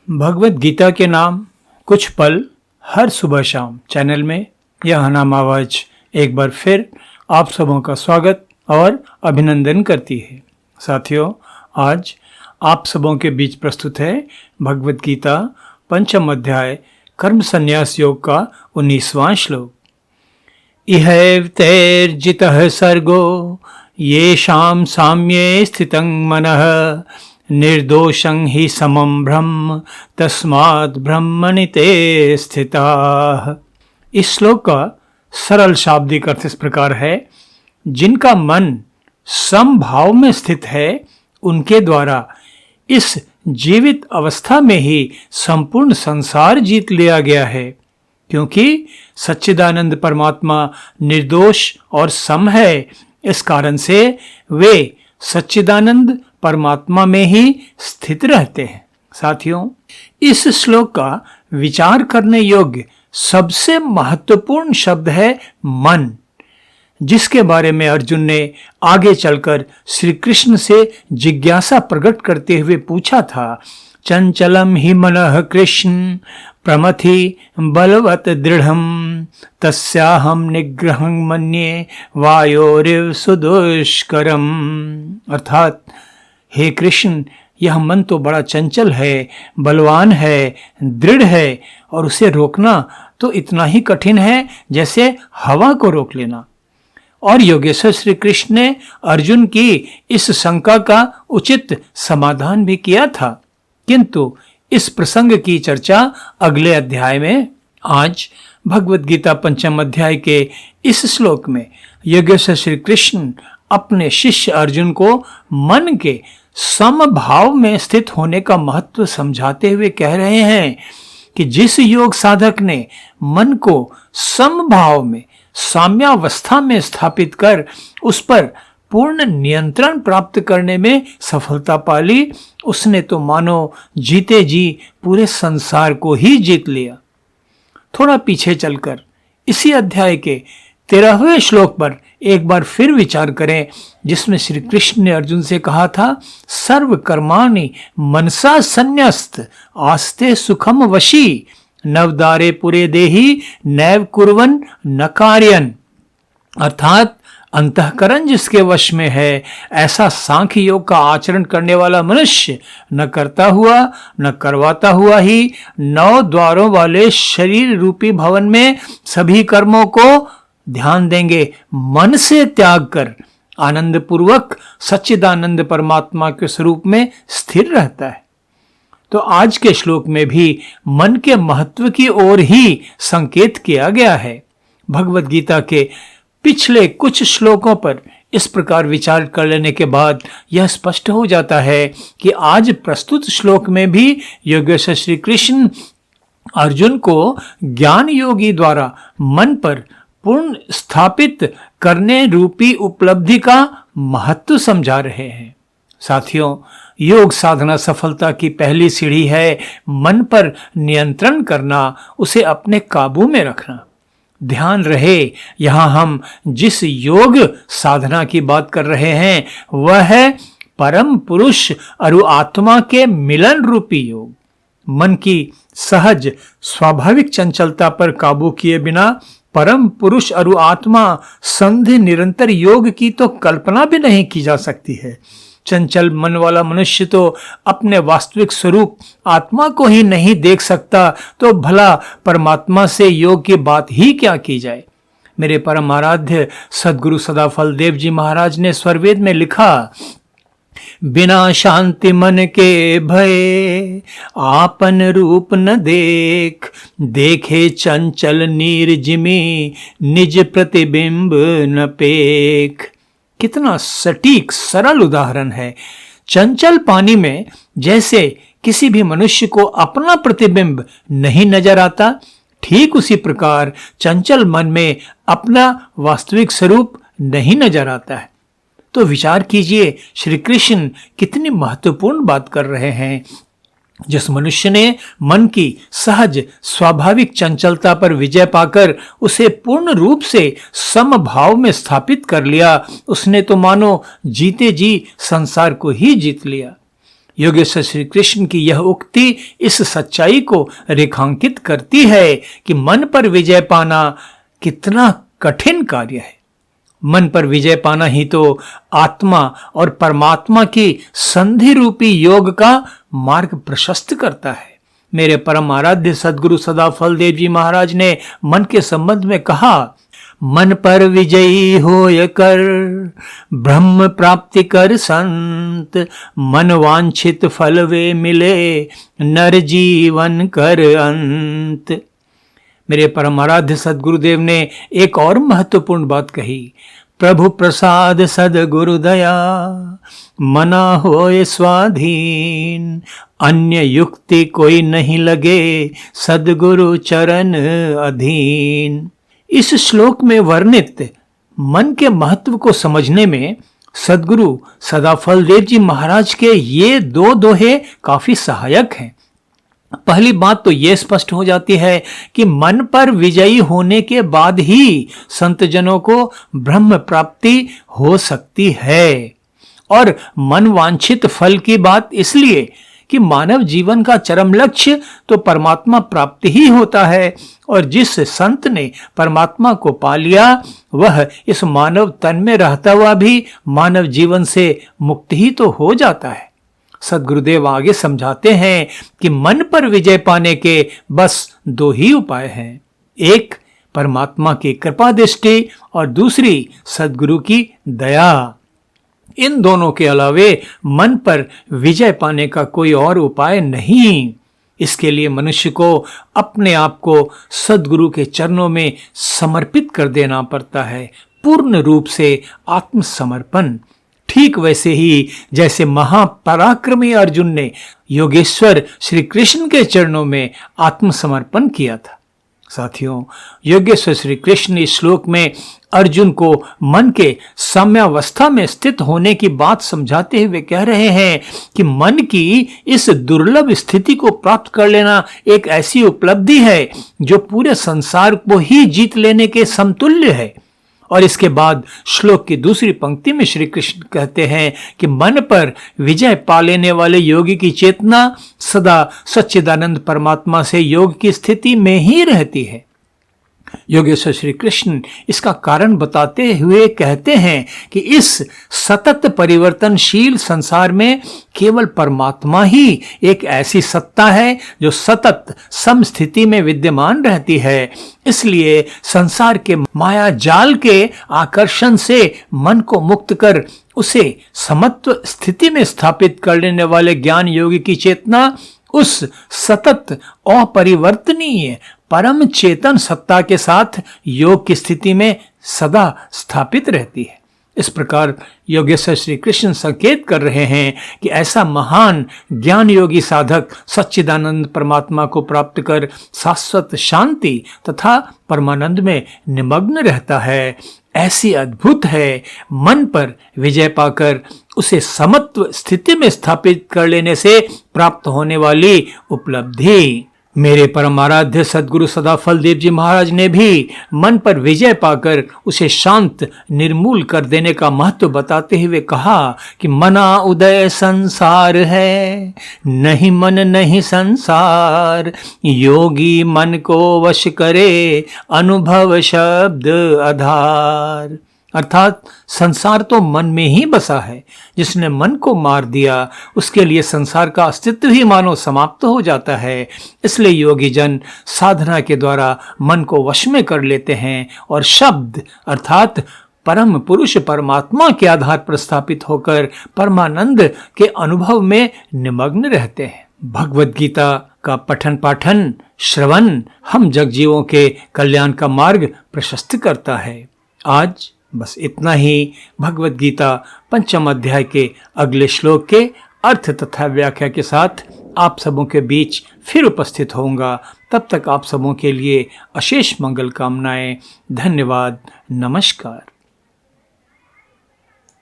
भगवत गीता के नाम कुछ पल हर सुबह शाम चैनल में यह हनाम आवाज एक बार फिर आप सबों का स्वागत और अभिनंदन करती है। साथियों, आज आप सबों के बीच प्रस्तुत है भगवत गीता पंचम अध्याय कर्म संन्यास योग का 19वां श्लोक। इहैव तैर्जितः सर्गो येषां साम्ये स्थितं मनः निर्दोषं हि समं ब्रह्म तस्मात् ब्रह्मणि ते स्थिताः। इस श्लोक का सरल शाब्दिक अर्थ इस प्रकार है, जिनका मन समभाव में स्थित है उनके द्वारा इस जीवित अवस्था में ही संपूर्ण संसार जीत लिया गया है, क्योंकि सच्चिदानंद परमात्मा निर्दोष और सम है। इस कारण से वे सच्चिदानंद परमात्मा में ही स्थित रहते हैं। साथियों, इस श्लोक का विचार करने योग्य सबसे महत्वपूर्ण शब्द है मन, जिसके बारे में अर्जुन ने आगे चलकर श्री कृष्ण से जिज्ञासा प्रकट करते हुए पूछा था। चंचलम ही मनः कृष्ण प्रमथि बलवत दृढ़म तस्याहम निग्रहं मन्ये वायोरिव सुदुष्करम। अर्थात, हे कृष्ण, यह मन तो बड़ा चंचल है, बलवान है, दृढ़ है और उसे रोकना तो इतना ही कठिन है जैसे हवा को रोक लेना। और योगेश्वर श्री कृष्ण ने अर्जुन की इस शंका का उचित समाधान भी किया था, किंतु इस प्रसंग की चर्चा अगले अध्याय में। आज भगवत गीता पंचम अध्याय के इस श्लोक में योगेश्वर श्री कृष्ण अपने शिष्य अर्जुन को मन के समभाव में स्थित होने का महत्व समझाते हुए कह रहे हैं कि जिस योग साधक ने मन को समभाव में साम्यावस्था में स्थापित कर उस पर पूर्ण नियंत्रण प्राप्त करने में सफलता पाली, उसने तो मानो जीते जी पूरे संसार को ही जीत लिया। थोड़ा पीछे चलकर इसी अध्याय के 13वें श्लोक पर एक बार फिर विचार करें, जिसमें श्री कृष्ण ने अर्जुन से कहा था, सर्व कर्माणि मनसा संन्यस्त आस्ते सुखम वशी नवदारे पुरे देहि नैव कुर्वन् न कार्यन्। अर्थात, अंतःकरण जिसके वश में है, ऐसा सांख्य योग का आचरण करने वाला मनुष्य न करता हुआ न करवाता हुआ ही 9 द्वारों वाले शरीर रूपी भवन में सभी कर्मों को ध्यान देंगे मन से त्याग कर आनंद पूर्वक सच्चिदानंद परमात्मा के स्वरूप में स्थिर रहता है। तो आज के श्लोक में भी मन के महत्व की ओर ही संकेत किया गया है। भगवत गीता के पिछले कुछ श्लोकों पर इस प्रकार विचार कर लेने के बाद यह स्पष्ट हो जाता है कि आज प्रस्तुत श्लोक में भी योगेश्वर श्री कृष्ण अर्जुन को ज्ञान योगी द्वारा मन पर पूर्ण स्थापित करने रूपी उपलब्धि का महत्व समझा रहे हैं। साथियों, योग साधना सफलता की पहली सीढ़ी है मन पर नियंत्रण करना, उसे अपने काबू में रखना। ध्यान रहे, यहां हम जिस योग साधना की बात कर रहे हैं वह है परम पुरुष और आत्मा के मिलन रूपी योग। मन की सहज स्वाभाविक चंचलता पर काबू किए बिना परम पुरुष और आत्मा संधि निरंतर योग की तो कल्पना भी नहीं की जा सकती है। चंचल मन वाला मनुष्य तो अपने वास्तविक स्वरूप आत्मा को ही नहीं देख सकता, तो भला परमात्मा से योग की बात ही क्या की जाए। मेरे परम आराध्य सद्गुरु सदाफल देव जी महाराज ने स्वरवेद में लिखा, बिना शांति मन के भय आपन रूप न देख, देखे चंचल नीर जिमी निज प्रतिबिंब न पेख। कितना सटीक सरल उदाहरण है। चंचल पानी में जैसे किसी भी मनुष्य को अपना प्रतिबिंब नहीं नजर आता, ठीक उसी प्रकार चंचल मन में अपना वास्तविक स्वरूप नहीं नजर आता है। तो विचार कीजिए, श्री कृष्ण कितनी महत्वपूर्ण बात कर रहे हैं। जिस मनुष्य ने मन की सहज स्वाभाविक चंचलता पर विजय पाकर उसे पूर्ण रूप से समभाव में स्थापित कर लिया, उसने तो मानो जीते जी संसार को ही जीत लिया। योगेश्वर श्री कृष्ण की यह उक्ति इस सच्चाई को रेखांकित करती है कि मन पर विजय पाना कितना कठिन कार्य है। मन पर विजय पाना ही तो आत्मा और परमात्मा की संधि रूपी योग का मार्ग प्रशस्त करता है। मेरे परम आराध्य सद्गुरु सदाफल देव जी महाराज ने मन के संबंध में कहा, मन पर विजयी होय कर ब्रह्म प्राप्ति कर संत, मन वांछित फल वे मिले नर जीवन कर अंत। मेरे परम आराध्य सद्गुरुदेव ने एक और महत्वपूर्ण बात कही, प्रभु प्रसाद सद्गुरु दया मना होए स्वाधीन, अन्य युक्ति कोई नहीं लगे सद्गुरु चरण अधीन। इस श्लोक में वर्णित मन के महत्व को समझने में सद्गुरु सदाफल देव जी महाराज के ये दो दोहे काफी सहायक हैं। पहली बात तो ये स्पष्ट हो जाती है कि मन पर विजयी होने के बाद ही संतजनों को ब्रह्म प्राप्ति हो सकती है। और मन वांछित फल की बात इसलिए कि मानव जीवन का चरम लक्ष्य तो परमात्मा प्राप्ति ही होता है, और जिस संत ने परमात्मा को पा लिया वह इस मानव तन में रहता हुआ भी मानव जीवन से मुक्त ही तो हो जाता है। सद्गुरुदेव आगे समझाते हैं कि मन पर विजय पाने के बस दो ही उपाय हैं, एक परमात्मा की कृपा दृष्टि और दूसरी सद्गुरु की दया। इन दोनों के अलावे मन पर विजय पाने का कोई और उपाय नहीं। इसके लिए मनुष्य को अपने आप को सद्गुरु के चरणों में समर्पित कर देना पड़ता है, पूर्ण रूप से आत्मसमर्पण। ठीक वैसे ही जैसे महापराक्रमी अर्जुन ने योगेश्वर श्री कृष्ण के चरणों में आत्मसमर्पण किया था। साथियों, योगेश्वर श्री कृष्ण इस श्लोक में अर्जुन को मन के साम्यावस्था में स्थित होने की बात समझाते हुए कह रहे हैं कि मन की इस दुर्लभ स्थिति को प्राप्त कर लेना एक ऐसी उपलब्धि है जो पूरे संसार को ही जीत लेने के समतुल्य है। और इसके बाद श्लोक की दूसरी पंक्ति में श्री कृष्ण कहते हैं कि मन पर विजय पा लेने वाले योगी की चेतना सदा सच्चिदानंद परमात्मा से योग की स्थिति में ही रहती है। योगेश्वर श्री कृष्ण इसका कारण बताते हुए कहते हैं कि इस सतत परिवर्तनशील संसार में केवल परमात्मा ही एक ऐसी सत्ता है जो सतत समस्थिति में विद्यमान रहती है। इसलिए संसार के माया जाल के आकर्षण से मन को मुक्त कर उसे समत्व स्थिति में स्थापित कर लेने वाले ज्ञान योगी की चेतना उस सतत अपरिवर्तनीय परम चेतन सत्ता के साथ योग की स्थिति में सदा स्थापित रहती है। इस प्रकार योगेश्वर श्री कृष्ण संकेत कर रहे हैं कि ऐसा महान ज्ञान योगी साधक सच्चिदानंद परमात्मा को प्राप्त कर शाश्वत शांति तथा परमानंद में निमग्न रहता है। ऐसी अद्भुत है मन पर विजय पाकर उसे समत्व स्थिति में स्थापित कर लेने से प्राप्त होने वाली उपलब्धि। मेरे परम आराध्य सद्गुरु सदाफल देव जी महाराज ने भी मन पर विजय पाकर उसे शांत निर्मूल कर देने का महत्व बताते हुए कहा कि मना उदय संसार है, नहीं मन नहीं संसार, योगी मन को वश करे अनुभव शब्द आधार। अर्थात संसार तो मन में ही बसा है, जिसने मन को मार दिया उसके लिए संसार का अस्तित्व ही मानो समाप्त हो जाता है। इसलिए योगी जन साधना के द्वारा मन को वश में कर लेते हैं और शब्द अर्थात परम पुरुष परमात्मा के आधार पर स्थापित होकर परमानंद के अनुभव में निमग्न रहते हैं। भगवद गीता का पठन पाठन श्रवण हम जगजीवों के कल्याण का मार्ग प्रशस्त करता है। आज बस इतना ही। भगवद गीता पंचम अध्याय के अगले श्लोक के अर्थ तथा व्याख्या के साथ आप सबों के बीच फिर उपस्थित होऊंगा। तब तक आप सबों के लिए अशेष मंगल कामनाएं। धन्यवाद। नमस्कार।